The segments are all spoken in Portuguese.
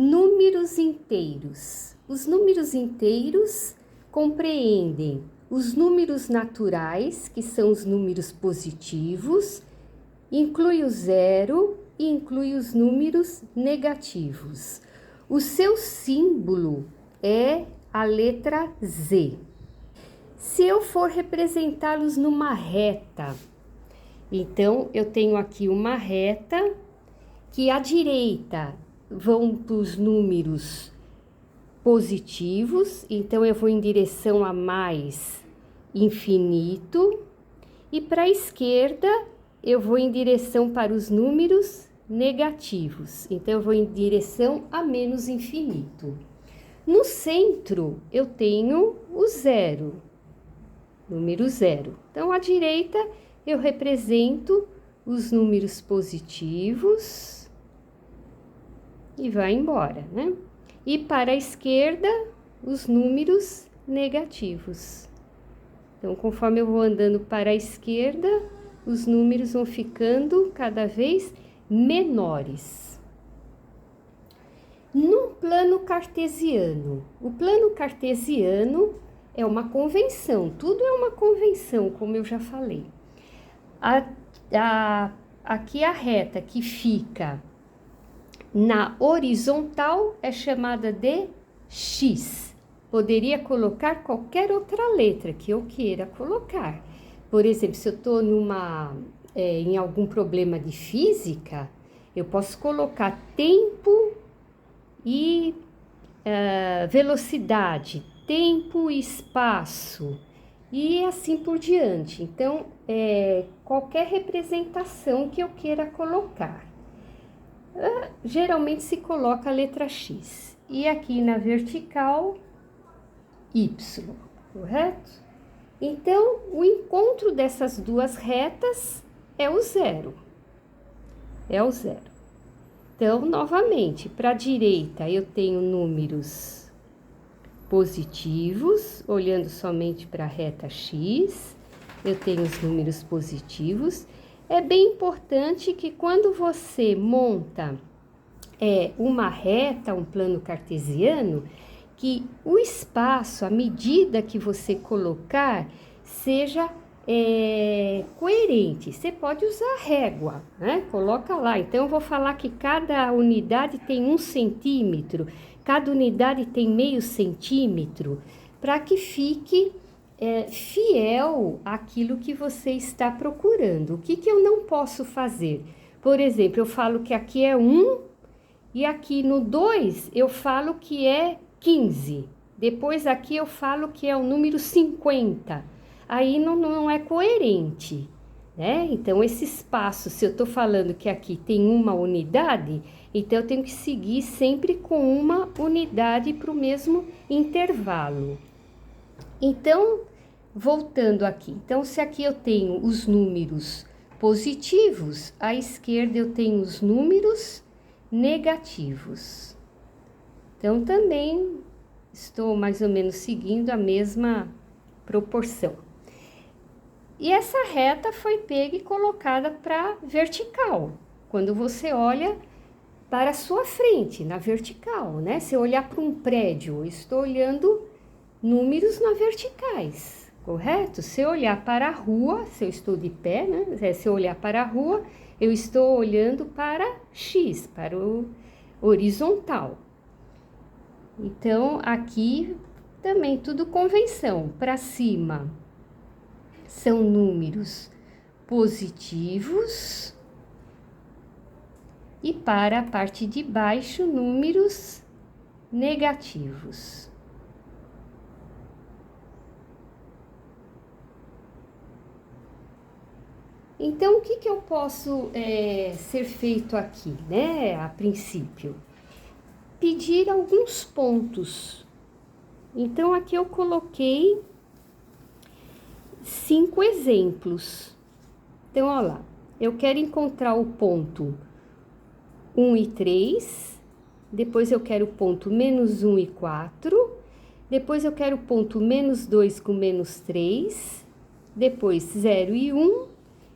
Números inteiros. Os números inteiros compreendem os números naturais, que são os números positivos, inclui o zero e inclui os números negativos. O seu símbolo é a letra Z. Se eu for representá-los numa reta, então eu tenho aqui uma reta que à direita vão para os números positivos, então eu vou em direção a mais infinito, e para a esquerda eu vou em direção para os números negativos, então eu vou em direção a menos infinito. No centro eu tenho o zero, número zero. Então à direita eu represento os números positivos e vai embora, né? E para a esquerda, os números negativos. Então, conforme eu vou andando para a esquerda, os números vão ficando cada vez menores. No plano cartesiano, o plano cartesiano é uma convenção, tudo é uma convenção, como eu já falei. Aqui a reta que fica na horizontal é chamada de X. Poderia colocar qualquer outra letra que eu queira colocar. Por exemplo, se eu estou em algum problema de física, eu posso colocar tempo e velocidade, tempo e espaço, e assim por diante. Então, qualquer representação que eu queira colocar. Geralmente se coloca a letra X. E aqui na vertical, Y, correto? Então, o encontro dessas duas retas é o zero. É o zero. Então, novamente, para a direita eu tenho números positivos, olhando somente para a reta X, eu tenho os números positivos. É bem importante que quando você monta uma reta, um plano cartesiano, que o espaço, a medida que você colocar, seja coerente. Você pode usar régua, né? Coloca lá. Então, eu vou falar que cada unidade tem 1 centímetro, cada unidade tem meio centímetro, para que fique fiel àquilo que você está procurando. O que eu não posso fazer? Por exemplo, eu falo que aqui é 1 e aqui no 2 eu falo que é 15. Depois aqui eu falo que é o número 50. Aí não é coerente, né? Então, esse espaço, se eu estou falando que aqui tem uma unidade, então eu tenho que seguir sempre com uma unidade para o mesmo intervalo. Então, voltando aqui, então se aqui eu tenho os números positivos, à esquerda eu tenho os números negativos. Então, também estou mais ou menos seguindo a mesma proporção. E essa reta foi pega e colocada para vertical, quando você olha para a sua frente, na vertical, né? Se eu olhar para um prédio, eu estou olhando números na verticais, correto? Se eu olhar para a rua, se eu estou de pé, né? Se eu olhar para a rua, eu estou olhando para X, para o horizontal. Então, aqui também tudo convenção. Para cima são números positivos e para a parte de baixo, números negativos. Então, o que eu posso ser feito aqui, né, a princípio? Pedir alguns pontos. Então, aqui eu coloquei 5 exemplos. Então, olha lá, eu quero encontrar o ponto 1 e 3, depois eu quero o ponto menos 1 e 4, depois eu quero o ponto menos 2 com menos 3, depois 0 e 1,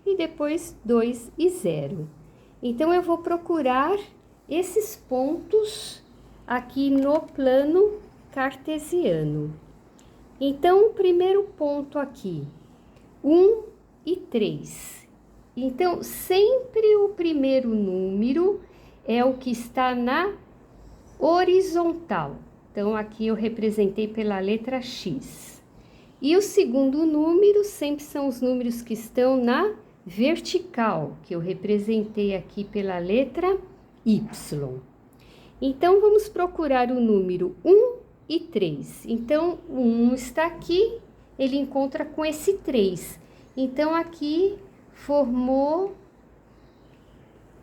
e depois 2 e 0. Então, eu vou procurar esses pontos aqui no plano cartesiano. Então, o primeiro ponto aqui, 1 e 3. Então, sempre o primeiro número é o que está na horizontal. Então, aqui eu representei pela letra X. E o segundo número sempre são os números que estão na vertical, que eu representei aqui pela letra Y. Então, vamos procurar o número 1 e 3. Então, o 1 está aqui, ele encontra com esse 3. Então, aqui formou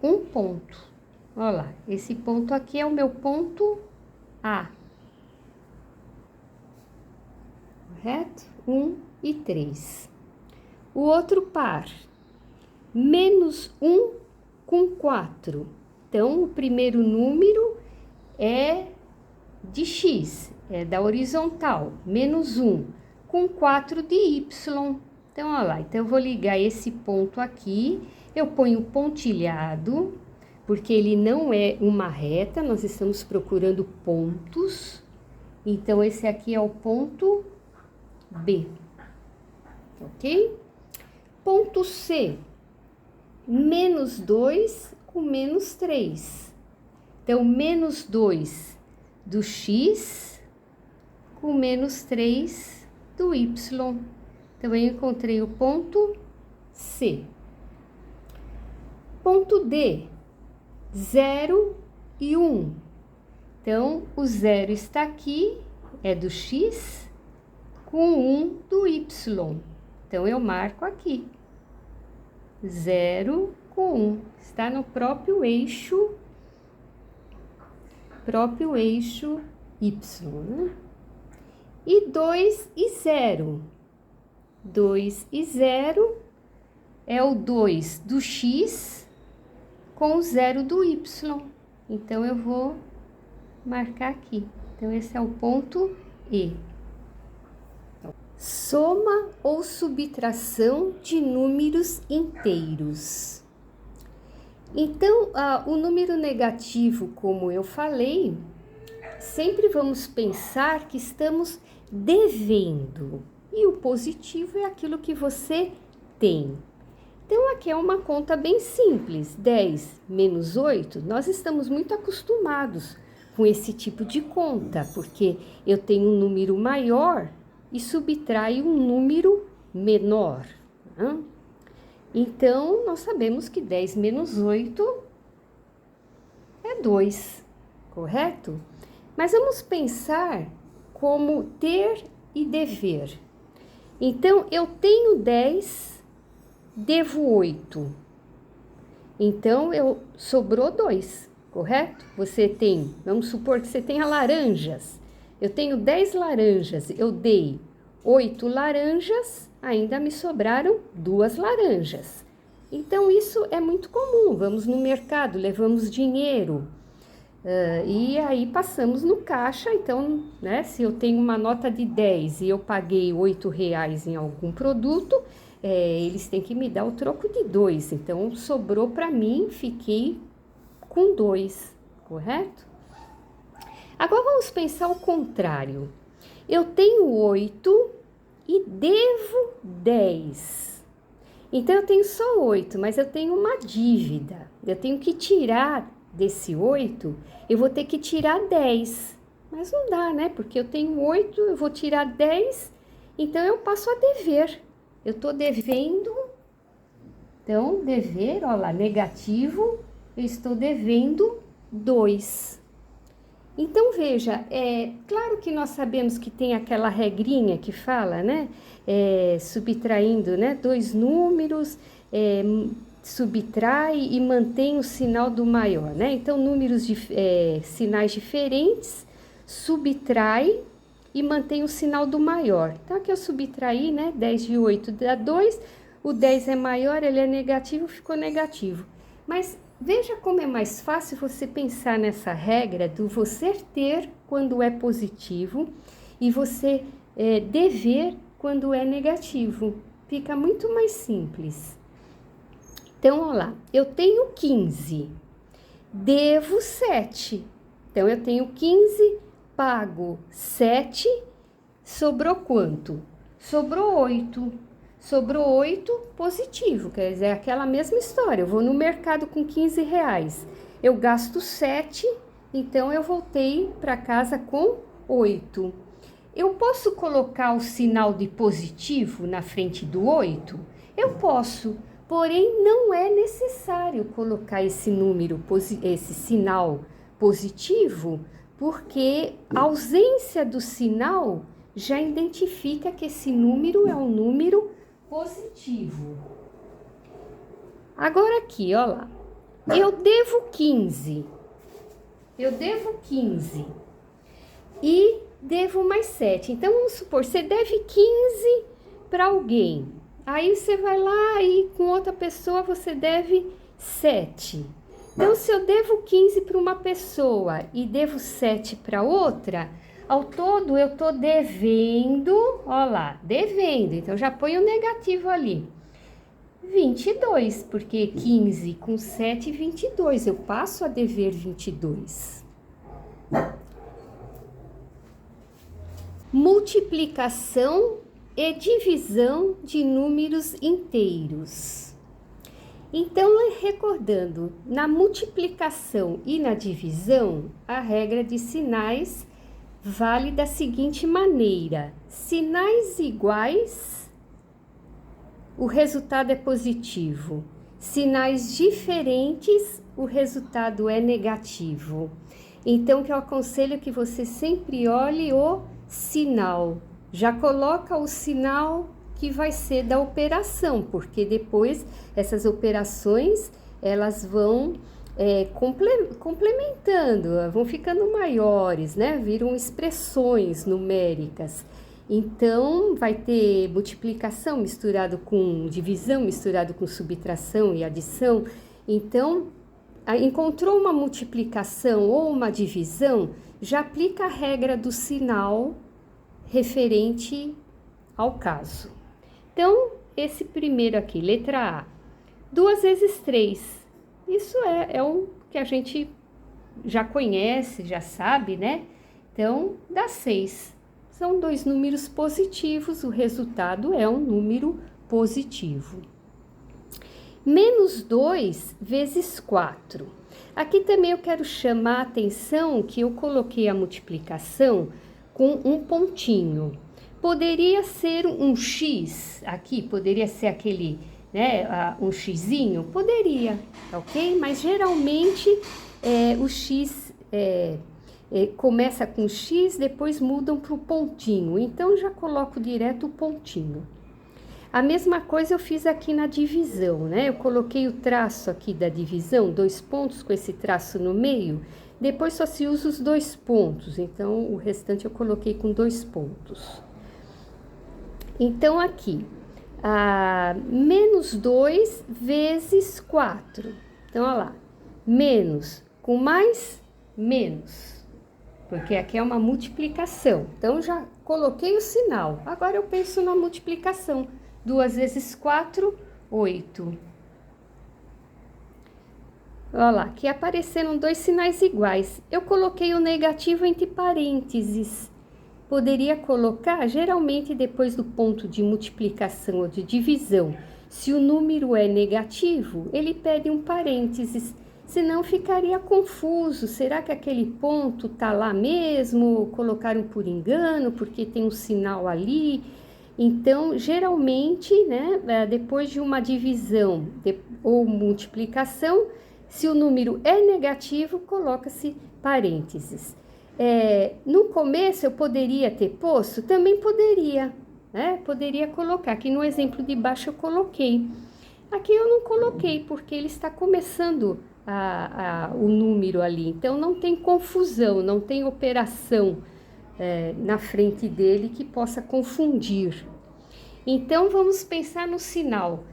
um ponto. Olha lá, esse ponto aqui é o meu ponto A. Correto? 1 e 3. O outro par, menos 1 com 4. Então, o primeiro número é de X, é da horizontal, menos 1, com 4 de Y. Então, olha lá, então eu vou ligar esse ponto aqui, eu ponho pontilhado, porque ele não é uma reta, nós estamos procurando pontos. Então, esse aqui é o ponto B, ok? Ponto C, menos 2 com menos 3. Então, menos 2 do X com menos 3 do Y. Então, eu encontrei o ponto C. Ponto D, 0 e 1. Então, o 0 está aqui, é do X, com 1 do Y. Então, eu marco aqui. 0 com 1. Está no próprio eixo Y, né? E 2 e 0. 2 e 0 é o 2 do X com o 0 do Y. Então, eu vou marcar aqui. Então, esse é o ponto E. Soma ou subtração de números inteiros. Então, o número negativo, como eu falei, sempre vamos pensar que estamos devendo. E o positivo é aquilo que você tem. Então, aqui é uma conta bem simples. 10 menos 8, nós estamos muito acostumados com esse tipo de conta, porque eu tenho um número maior e subtraio um número menor. Né? Então, nós sabemos que 10 menos 8 é 2, correto? Mas vamos pensar como ter e dever. Então, eu tenho 10, devo 8. Então, sobrou 2, correto? Você tem, vamos supor que você tenha laranjas. Eu tenho 10 laranjas, eu dei 8 laranjas, ainda me sobraram 2 laranjas. Então, isso é muito comum. Vamos no mercado, levamos dinheiro e aí passamos no caixa. Então, né, se eu tenho uma nota de 10 e eu paguei R$8 em algum produto, eles têm que me dar o troco de 2. Então, sobrou para mim, fiquei com 2, correto? Agora, vamos pensar o contrário. Eu tenho 8 e devo 10. Então, eu tenho só 8, mas eu tenho uma dívida. Eu tenho que tirar desse 8, eu vou ter que tirar 10. Mas não dá, né? Porque eu tenho 8, eu vou tirar 10, então eu passo a dever. Eu estou devendo. Então, dever, olha lá, negativo, eu estou devendo 2. Então, veja, claro que nós sabemos que tem aquela regrinha que fala, né? Subtraindo, né? 2 números, subtrai e mantém o sinal do maior, né? Então, números de sinais diferentes, subtrai e mantém o sinal do maior. Então, aqui eu subtraí, né? 10 de 8 dá 2, o 10 é maior, ele é negativo, ficou negativo. Mas veja como é mais fácil você pensar nessa regra do você ter quando é positivo e você dever quando é negativo. Fica muito mais simples. Então, olha lá, eu tenho 15, devo 7. Então, eu tenho 15, pago 7, sobrou quanto? Sobrou 8. Sobrou 8, positivo, quer dizer, é aquela mesma história. Eu vou no mercado com 15 reais, eu gasto 7, então eu voltei para casa com 8. Eu posso colocar o sinal de positivo na frente do 8? Eu posso, porém não é necessário colocar esse número, esse sinal positivo, porque a ausência do sinal já identifica que esse número é um número positivo. Agora aqui, ó lá, eu devo 15. Eu devo 15 e devo mais 7. Então, vamos supor, você deve 15 para alguém. Aí você vai lá e com outra pessoa você deve 7. Então, se eu devo 15 para uma pessoa e devo 7 para outra, ao todo eu tô devendo, ó lá, devendo. Então, já põe o negativo ali. 22, porque 15 com 7, 22. Eu passo a dever 22. Multiplicação e divisão de números inteiros. Então, recordando, na multiplicação e na divisão, a regra de sinais vale da seguinte maneira: sinais iguais, o resultado é positivo. Sinais diferentes, o resultado é negativo. Então, que eu aconselho que você sempre olhe o sinal. Já coloca o sinal que vai ser da operação, porque depois essas operações, elas vão complementando, vão ficando maiores, né? Viram expressões numéricas. Então, vai ter multiplicação misturado com divisão, misturado com subtração e adição. Então, encontrou uma multiplicação ou uma divisão, já aplica a regra do sinal referente ao caso. Então, esse primeiro aqui, letra A, 2 vezes 3. Isso é o que a gente já conhece, já sabe, né? Então, dá 6. São dois números positivos, o resultado é um número positivo. Menos 2 vezes 4. Aqui também eu quero chamar a atenção que eu coloquei a multiplicação com um pontinho. Poderia ser um X, aqui poderia ser aquele, né, um xizinho, poderia, ok? Mas geralmente o X começa com X, depois mudam para o pontinho, então já coloco direto o pontinho. A mesma coisa eu fiz aqui na divisão, né? Eu coloquei o traço aqui da divisão, 2 pontos com esse traço no meio, depois só se usa os 2 pontos, então o restante eu coloquei com 2 pontos. Então, aqui, menos 2 vezes 4. Então, olha lá, menos com mais, menos. Porque aqui é uma multiplicação. Então, já coloquei o sinal. Agora, eu penso na multiplicação. 2 vezes 4, 8. Olha lá, aqui apareceram 2 sinais iguais. Eu coloquei o negativo entre parênteses. Poderia colocar, geralmente, depois do ponto de multiplicação ou de divisão, se o número é negativo, ele pede um parênteses, senão ficaria confuso. Será que aquele ponto tá lá mesmo? Colocaram por engano, porque tem um sinal ali? Então, geralmente, né, depois de uma divisão ou multiplicação, se o número é negativo, coloca-se parênteses. No começo eu poderia ter posto? Também poderia, né? Poderia colocar, aqui no exemplo de baixo eu coloquei. Aqui eu não coloquei, porque ele está começando o número ali, então não tem confusão, não tem operação na frente dele que possa confundir. Então vamos pensar no sinal,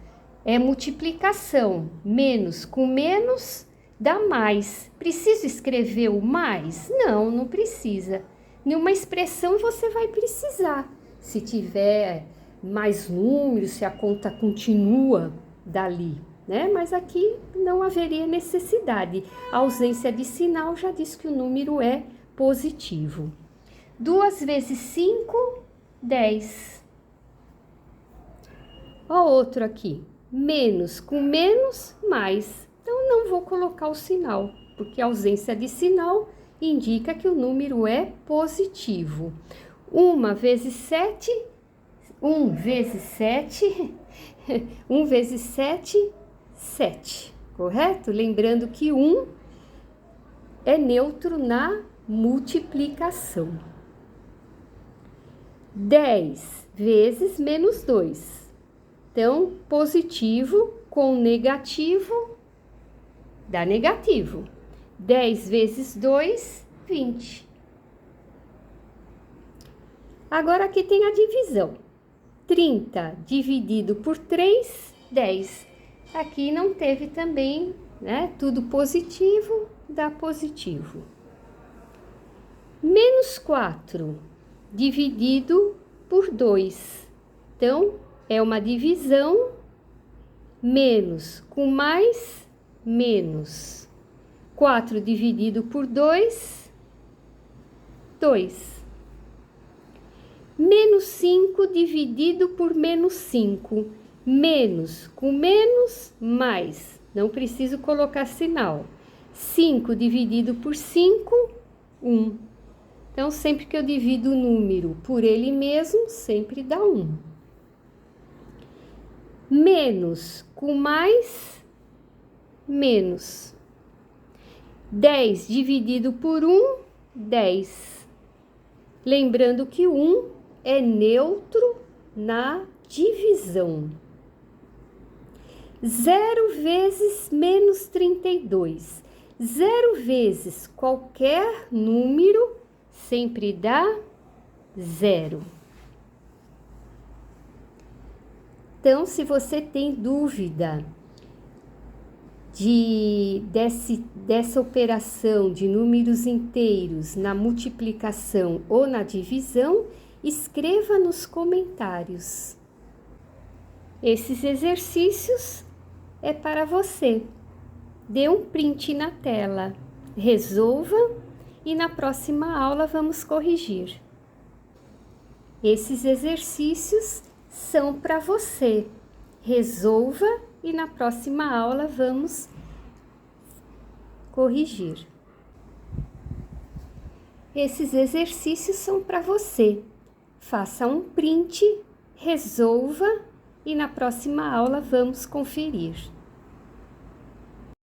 é multiplicação, menos com menos dá mais. Preciso escrever o mais? Não, não precisa. Nenhuma expressão você vai precisar. Se tiver mais números, se a conta continua dali, né? Mas aqui não haveria necessidade. A ausência de sinal já diz que o número é positivo. 2 vezes 5, 10. Ó, outro aqui, menos com menos, mais. Então, não vou colocar o sinal, porque a ausência de sinal indica que o número é positivo. 1 vezes 7, 1 vezes 7, 1 vezes 7, 7, correto? Lembrando que 1 é neutro na multiplicação. 10 vezes menos 2. Então, positivo com negativo dá negativo. 10 vezes 2, 20. Agora aqui tem a divisão. 30 dividido por 3, 10. Aqui não teve também, né? Tudo positivo, dá positivo. Menos 4 dividido por 2. Então, é uma divisão, menos com mais, menos. 4 dividido por 2, 2. Menos 5 dividido por menos 5. Menos com menos, mais. Não preciso colocar sinal. 5 dividido por 5, 1. Então, sempre que eu divido o número por ele mesmo, sempre dá 1. Menos com mais, menos. 10 dividido por 1, 10. Lembrando que 1 é neutro na divisão. 0 vezes menos 32. 0 vezes qualquer número sempre dá 0. Então, se você tem dúvida dessa operação de números inteiros na multiplicação ou na divisão, escreva nos comentários. Esses exercícios é para você. Dê um print na tela, resolva e na próxima aula vamos corrigir. Esses exercícios são para você. Resolva e na próxima aula vamos corrigir. Esses exercícios são para você. Faça um print, resolva e na próxima aula vamos conferir.